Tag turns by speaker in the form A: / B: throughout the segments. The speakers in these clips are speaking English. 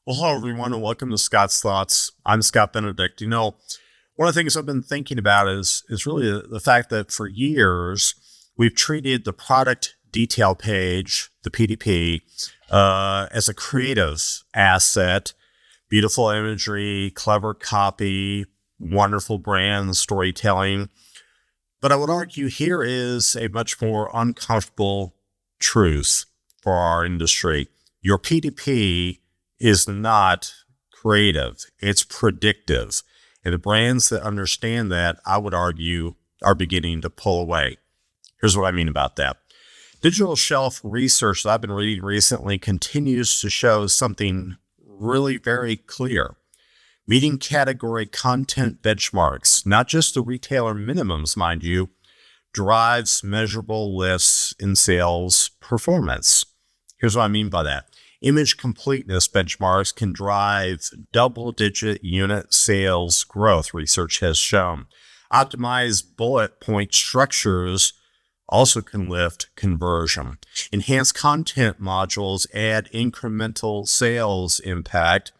A: Well, hello, everyone, and welcome to Scott's Thoughts. I'm Scott Benedict. One of the things I've been thinking about is really the fact that for years, we've treated the product detail page, the PDP, as a creative asset, beautiful imagery, clever copy, wonderful brand storytelling. But I would argue here is a much more uncomfortable truth for our industry. Your PDP is not creative, it's predictive. And the brands that understand that, I would argue, are beginning to pull away. Here's what I mean about that. Digital shelf research that I've been reading recently continues to show something really very clear. Meeting category content benchmarks, not just the retailer minimums, mind you, drives measurable lifts in sales performance. Here's what I mean by that. Image completeness benchmarks can drive double-digit unit sales growth, research has shown. Optimized bullet point structures also can lift conversion. Enhanced content modules add incremental sales impact.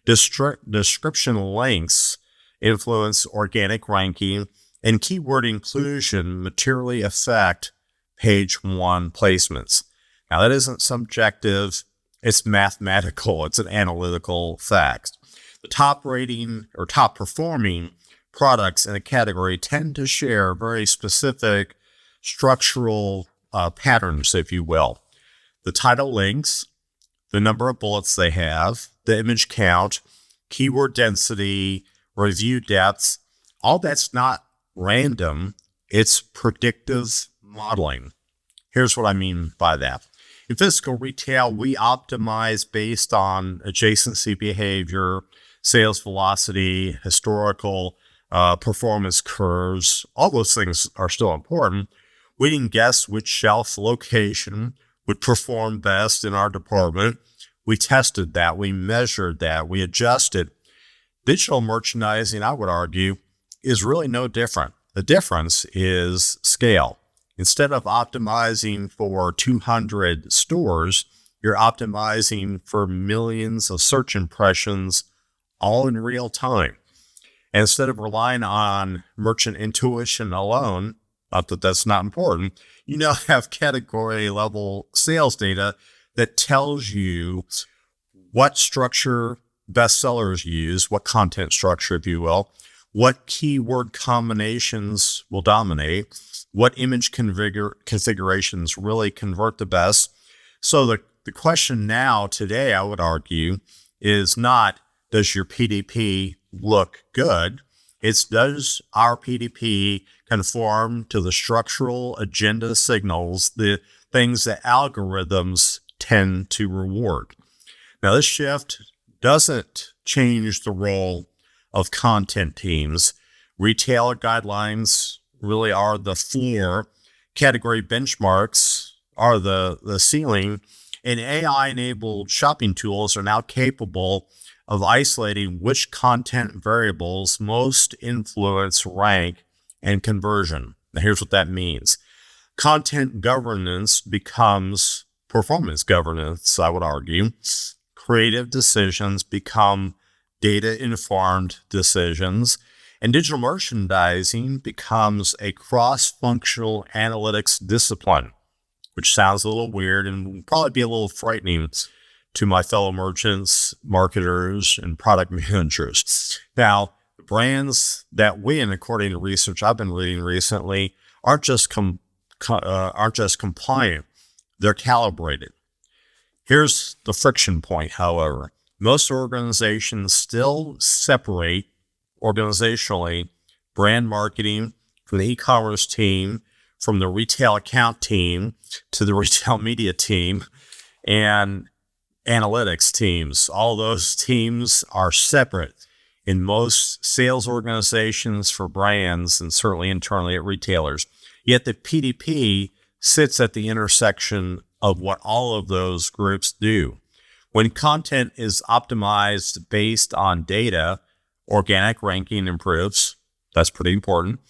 A: Description lengths influence organic ranking, and keyword inclusion materially affect page one placements. Now, that isn't subjective. It's mathematical. It's an analytical fact. The top rating or top performing products in a category tend to share very specific structural patterns, if you will. The title links, the number of bullets they have, the image count, keyword density, review depth, all that's not random. It's predictive modeling. Here's what I mean by that. In physical retail, we optimize based on adjacency behavior, sales velocity, historical performance curves. All those things are still important. We didn't guess which shelf location would perform best in our department. We tested that. We measured that. We adjusted. Digital merchandising, I would argue, is really no different. The difference is scale. Instead of optimizing for 200 stores, you're optimizing for millions of search impressions all in real time. And instead of relying on merchant intuition alone, not that that's not important, you now have category level sales data that tells you what structure bestsellers use, what content structure, if you will, what keyword combinations will dominate, what image configurations really convert the best. So the question now today, I would argue, is not, does your PDP look good? It's, does our PDP conform to the structural agenda signals, the things that algorithms tend to reward? Now, this shift doesn't change the role of content teams. Retailer guidelines really are the floor. Category benchmarks are the ceiling. And AI-enabled shopping tools are now capable of isolating which content variables most influence rank and conversion. Now, here's what that means. Content governance becomes performance governance, I would argue. Creative decisions become data-informed decisions, and digital merchandising becomes a cross-functional analytics discipline, which sounds a little weird and will probably be a little frightening to my fellow merchants, marketers, and product managers. Now, the brands that win, according to research I've been reading recently, aren't just compliant, they're calibrated. Here's the friction point, however. Most organizations still separate organizationally brand marketing from the e-commerce team, from the retail account team to the retail media team, and analytics teams. All those teams are separate in most sales organizations for brands and certainly internally at retailers. Yet the PDP sits at the intersection of what all of those groups do. When content is optimized based on data, organic ranking improves. That's pretty important.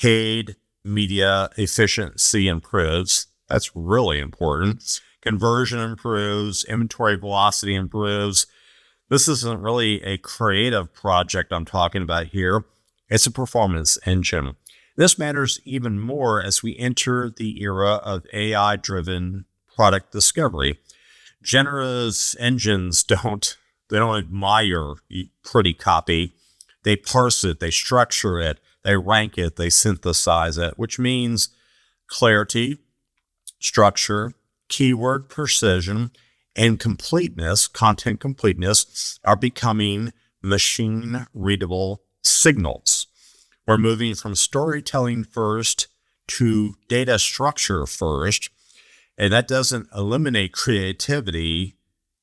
A: Paid media efficiency improves. That's really important. Conversion improves. Inventory velocity improves. This isn't really a creative project I'm talking about here. It's a performance engine. This matters even more as we enter the era of AI-driven product discovery. Generative engines don't admire pretty copy. They parse it, they structure it, they rank it, they synthesize it, which means clarity, structure, keyword precision, and completeness, content completeness, are becoming machine readable signals. We're moving from storytelling first to data structure first, and that doesn't eliminate creativity.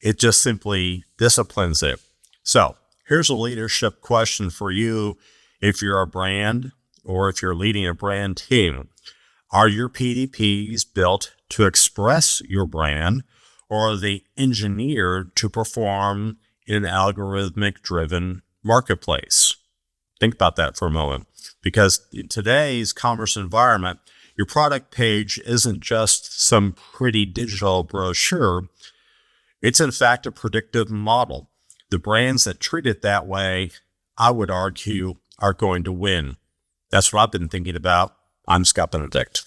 A: It just simply disciplines it. So here's a leadership question for you. If you're a brand or if you're leading a brand team, are your PDPs built to express your brand, or are they engineered to perform in an algorithmic-driven marketplace? Think about that for a moment, because in today's commerce environment, your product page isn't just some pretty digital brochure. It's in fact a predictive model. The brands that treat it that way, I would argue, are going to win. That's what I've been thinking about. I'm Scott Benedict.